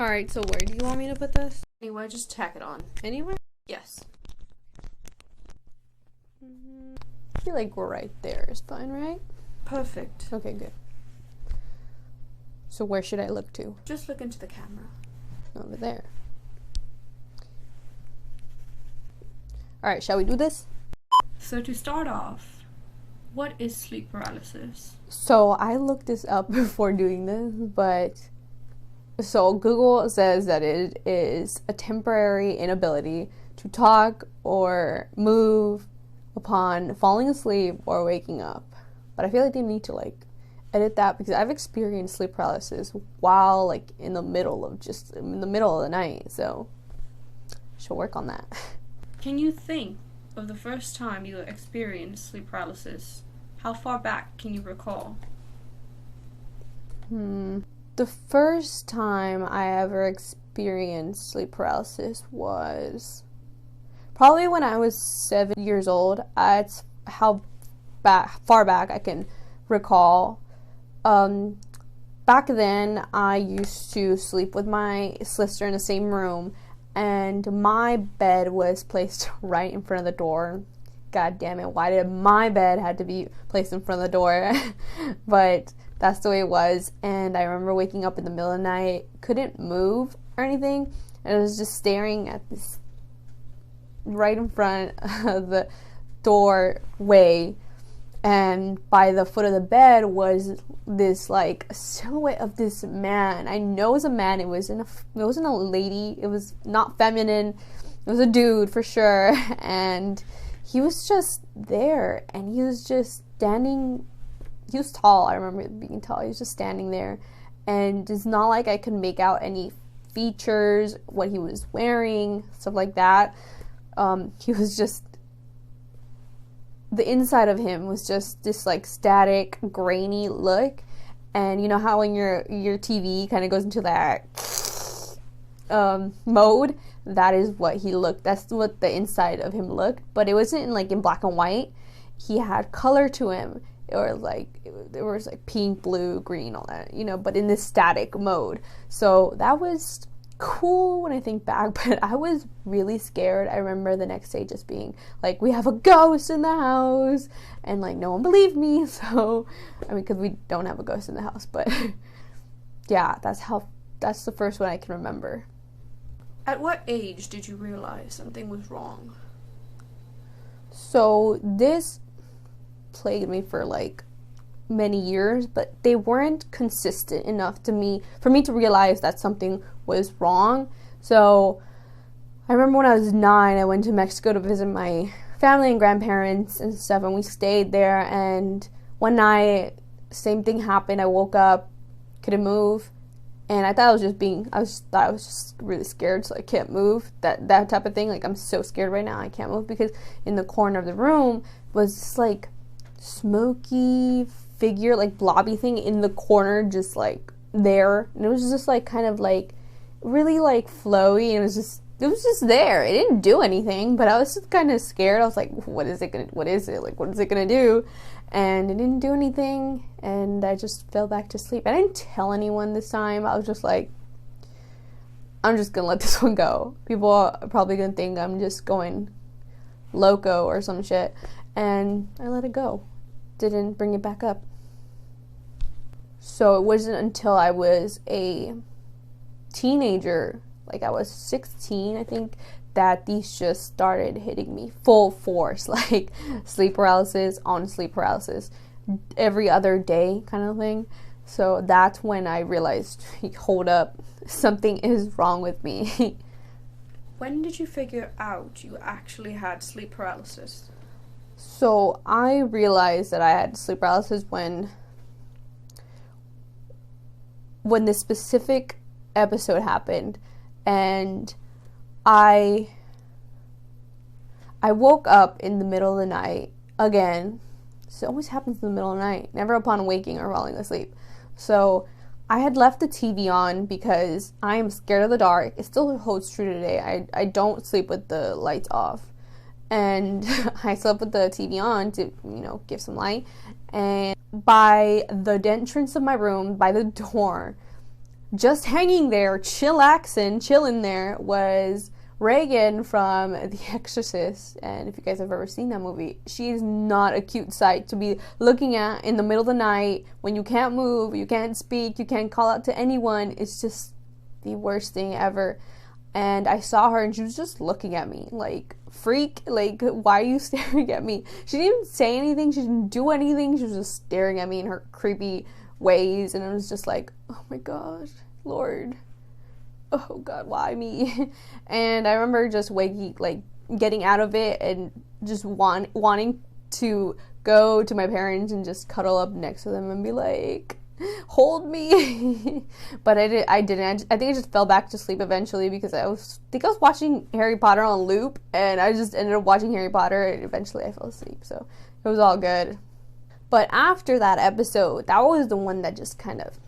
Alright, so where do you want me to put this? Anywhere, just tack it on. Anywhere? Yes. I feel like we're right there is fine, right? Perfect. Okay, good. So where should I look to? Just look into the camera. Over there. Alright, shall we do this? So to start off, what is sleep paralysis? So I looked this up before doing this, but so Google says that it is a temporary inability to talk or move upon falling asleep or waking up. But I feel like they need to like edit that because I've experienced sleep paralysis while like in the middle of the night. So I should work on that. Can you think of the first time you experienced sleep paralysis? How far back can you recall? The first time I ever experienced sleep paralysis was probably when I was 7 years old. It's how far back I can recall. Back then, I used to sleep with my sister in the same room, and my bed was placed right in front of the door. God damn it, why did my bed had to be placed in front of the door? But that's the way it was. And I remember waking up in the middle of the night, couldn't move or anything, and I was just staring at this right in front of the doorway, and by the foot of the bed was this like silhouette of this man. I know it was a man. It wasn't a lady. It was not feminine. It was a dude for sure. And he was just there, and he was just standing. He was tall. I remember being tall. He was just standing there, and it's not like I could make out any features, what he was wearing, stuff like that. He was just, the inside of him was just this like static, grainy look. And you know how when your TV kind of goes into that mode? That is what he looked. That's what the inside of him looked. But it wasn't in black and white. He had color to him. Or there was like pink, blue, green, all that, but in this static mode. So that was cool when I think back, but I was really scared. I remember the next day just being like, we have a ghost in the house, and like no one believed me. So I mean, because we don't have a ghost in the house, but yeah, that's the first one I can remember. At what age did you realize something was wrong? So this plagued me for like many years, but they weren't consistent enough for me to realize that something was wrong. So I remember when I was 9, I went to Mexico to visit my family and grandparents and stuff, and we stayed there, and one night same thing happened. I woke up, couldn't move, and I thought I was just really scared, so I can't move, that type of thing. Like, I'm so scared right now, I can't move, because in the corner of the room was this like smoky figure, like blobby thing in the corner, just like there, and it was just like kind of like really like flowy, and it was just there. It didn't do anything, but I was just kind of scared. I was like, what is it gonna do? And it didn't do anything, and I just fell back to sleep. I didn't tell anyone this time. I was just like, I'm just gonna let this one go. People are probably gonna think I'm just going loco or some shit, and I let it go. Didn't bring it back up. So it wasn't until I was a teenager, like I was 16, I think, that these just started hitting me full force, like sleep paralysis on sleep paralysis, every other day kind of thing. So that's when I realized, hold up, something is wrong with me. When did you figure out you actually had sleep paralysis? So I realized that I had sleep paralysis when this specific episode happened, and I woke up in the middle of the night again. So it always happens in the middle of the night, never upon waking or falling asleep. So I had left the TV on because I am scared of the dark. It still holds true today. I don't sleep with the lights off. And I slept with the TV on to, give some light. And by the entrance of my room, by the door, just hanging there, chilling there, was Reagan from The Exorcist. And if you guys have ever seen that movie, she is not a cute sight to be looking at in the middle of the night when you can't move, you can't speak, you can't call out to anyone. It's just the worst thing ever. And I saw her and she was just looking at me like, freak, like, why are you staring at me? She didn't even say anything, she didn't do anything, she was just staring at me in her creepy ways. And I was just like, oh my gosh, Lord, oh God, why me? And I remember just getting out of it and just wanting to go to my parents and just cuddle up next to them and be like, hold me. But I didn't. I think I just fell back to sleep eventually because I was watching Harry Potter on loop, and I just ended up watching Harry Potter, and eventually I fell asleep. So it was all good. But after that episode, that was the one that just kind of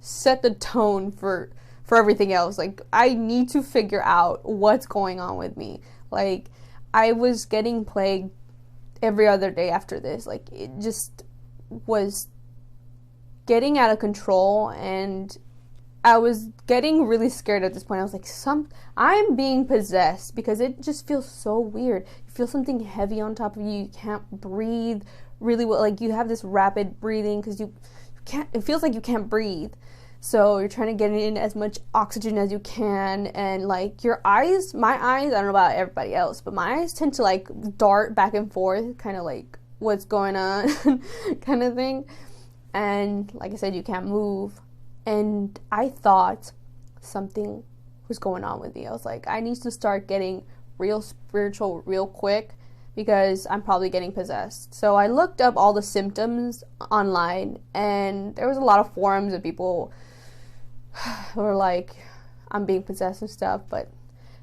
set the tone for everything else. Like, I need to figure out what's going on with me. Like, I was getting plagued every other day after this. Like, it just was getting out of control, and I was getting really scared at this point. I was like, I'm being possessed, because it just feels so weird. You feel something heavy on top of you. You can't breathe really well. Like, you have this rapid breathing because it feels like you can't breathe. So you're trying to get in as much oxygen as you can, and like my eyes, I don't know about everybody else, but my eyes tend to like dart back and forth, kind of like what's going on kind of thing. And like I said, you can't move. And I thought something was going on with me. I was like, I need to start getting real spiritual real quick, because I'm probably getting possessed. So I looked up all the symptoms online, and there was a lot of forums of people who were like, I'm being possessed and stuff. But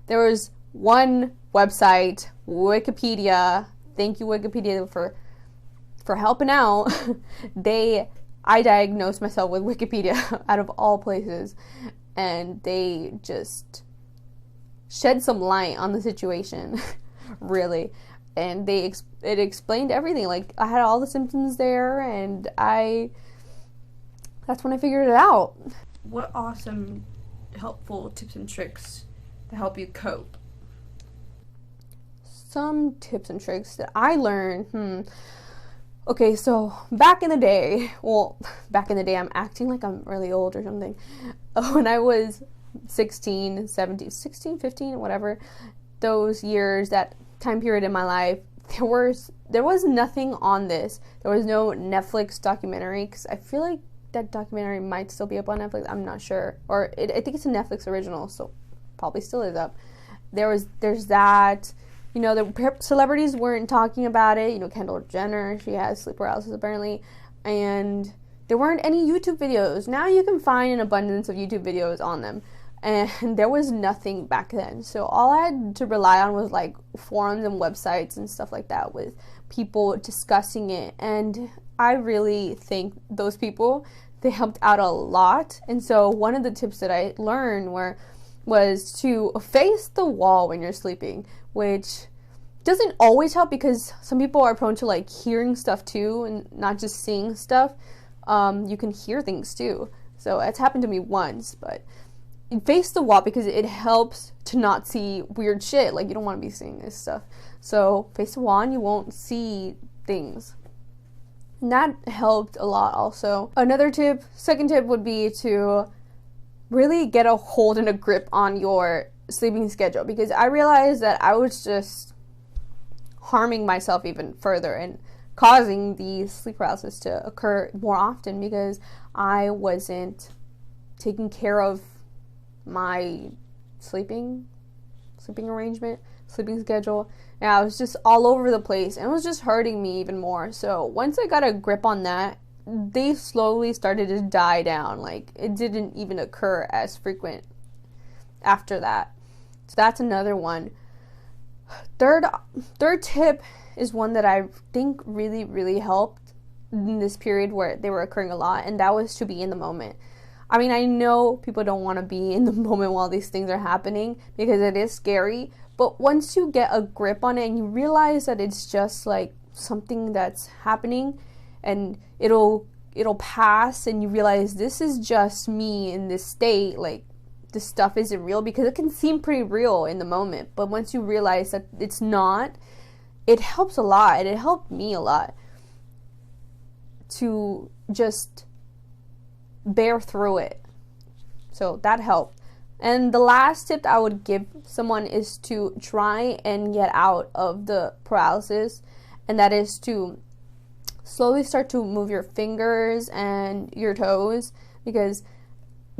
there was one website, Wikipedia. Thank you, Wikipedia, for helping out. I diagnosed myself with Wikipedia out of all places, and they just shed some light on the situation, really. And it explained everything. Like, I had all the symptoms there, and that's when I figured it out. What awesome, helpful tips and tricks to help you cope? Some tips and tricks that I learned, Okay, so back in the day, I'm acting like I'm really old or something. When I was 16, 15, whatever, those years, that time period in my life, there was nothing on this. There was no Netflix documentary, because I feel like that documentary might still be up on Netflix. I'm not sure. Or I think it's a Netflix original, so probably still is up. There's that. You know, the celebrities weren't talking about it. You know, Kendall Jenner, she has sleep paralysis apparently. And there weren't any YouTube videos. Now you can find an abundance of YouTube videos on them. And there was nothing back then. So all I had to rely on was like forums and websites and stuff like that, with people discussing it. And I really think those people, they helped out a lot. And so one of the tips that I learned was to face the wall when you're sleeping, which doesn't always help, because some people are prone to like hearing stuff too, and not just seeing stuff. You can hear things too. So it's happened to me once, but face the wall, because it helps to not see weird shit. Like, you don't want to be seeing this stuff. So face the wall and you won't see things. And that helped a lot also. Second tip would be to really get a hold and a grip on your sleeping schedule, because I realized that I was just harming myself even further and causing the sleep paralysis to occur more often, because I wasn't taking care of my sleeping arrangement, sleeping schedule. And I was just all over the place, and it was just hurting me even more. So once I got a grip on that, they slowly started to die down. Like, it didn't even occur as frequent after that. So that's another one. Third tip is one that I think really, really helped in this period where they were occurring a lot, and that was to be in the moment. I mean, I know people don't want to be in the moment while these things are happening, because it is scary, but once you get a grip on it and you realize that it's just like something that's happening, and it'll it'll pass and you realize this is just me in this state, like this stuff isn't real, because it can seem pretty real in the moment, but once you realize that it's not, it helps a lot. It helped me a lot to just bear through it. So that helped. And the last tip I would give someone is to try and get out of the paralysis, and that is to slowly start to move your fingers and your toes, because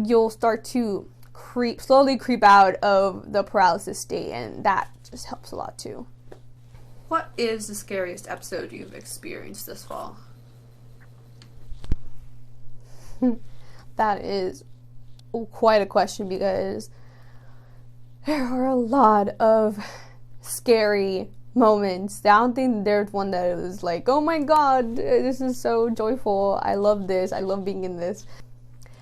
you'll start to slowly creep out of the paralysis state, and that just helps a lot too. What is the scariest episode you've experienced this fall? That is quite a question, because there are a lot of scary moments. I don't think there's one that was like, oh my god, this is so joyful, I love this, I love being in this.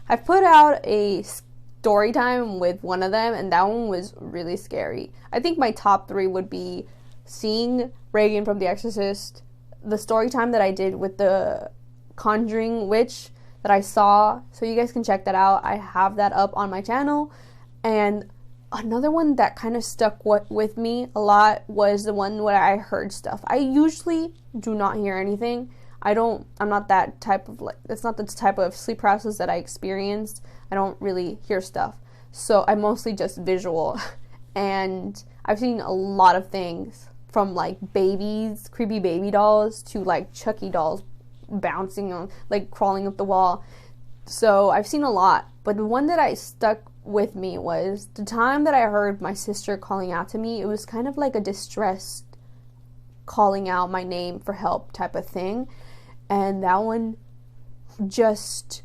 I've put out a story time with one of them, and that one was really scary. I think my top 3 would be seeing Reagan from The Exorcist, the story time that I did with the Conjuring Witch that I saw, so you guys can check that out. I have that up on my channel. And another one that kind of stuck with me a lot was the one where I heard stuff. I usually do not hear anything. I'm not that type of, it's not the type of sleep paralysis that I experienced. I don't really hear stuff. So I'm mostly just visual. And I've seen a lot of things, from like babies, creepy baby dolls, to like Chucky dolls bouncing on, like crawling up the wall. So I've seen a lot, but the one that I stuck with me was the time that I heard my sister calling out to me. It was kind of like a distressed calling out my name for help type of thing, and that one just,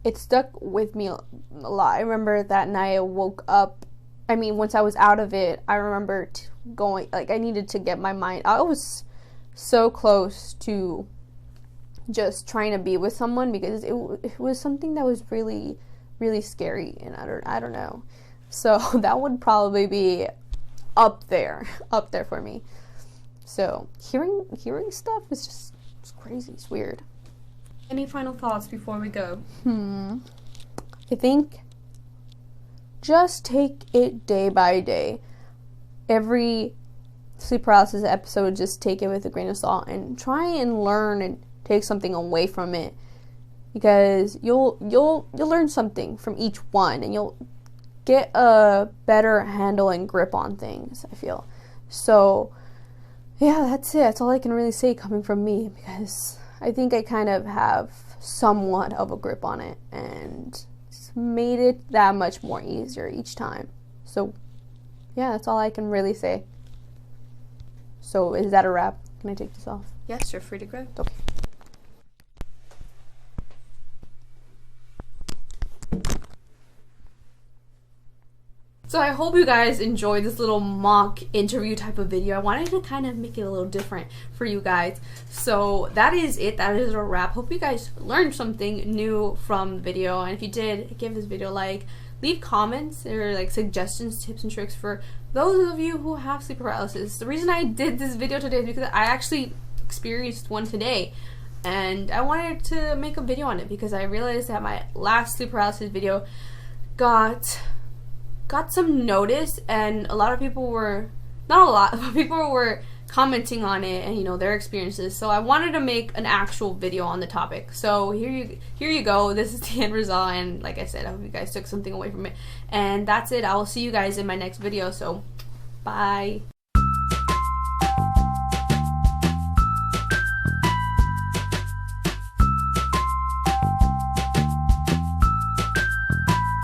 it stuck with me a lot. I remember that night I woke up, once I was out of it, I remember going, like, I needed to get my mind, I was so close to just trying to be with someone, because it was something that was really, really scary, and I don't know. So that would probably be up there for me. So hearing stuff is just, it's crazy, it's weird. Any final thoughts before we go? I think just take it day by day. Every sleep paralysis episode, just take it with a grain of salt and try and learn and take something away from it, because you'll learn something from each one, and you'll get a better handle and grip on things, I feel. So yeah, that's it. That's all I can really say coming from me, because I think I kind of have somewhat of a grip on it, and it's made it that much more easier each time. So yeah, that's all I can really say. So is that a wrap? Can I take this off? Yes, you're free to go. Okay. So I hope you guys enjoyed this little mock interview type of video. I wanted to kind of make it a little different for you guys. So that is it. That is a wrap. Hope you guys learned something new from the video. And if you did, give this video a like. Leave comments or like suggestions, tips, and tricks for those of you who have sleep paralysis. The reason I did this video today is because I actually experienced one today, and I wanted to make a video on it because I realized that my last sleep paralysis video got some notice, and a lot of people were, not a lot, but people were commenting on it and, you know, their experiences. So I wanted to make an actual video on the topic. So here you go. This is the end result, and like I said, I hope you guys took something away from it. And that's it. I will see you guys in my next video. So bye.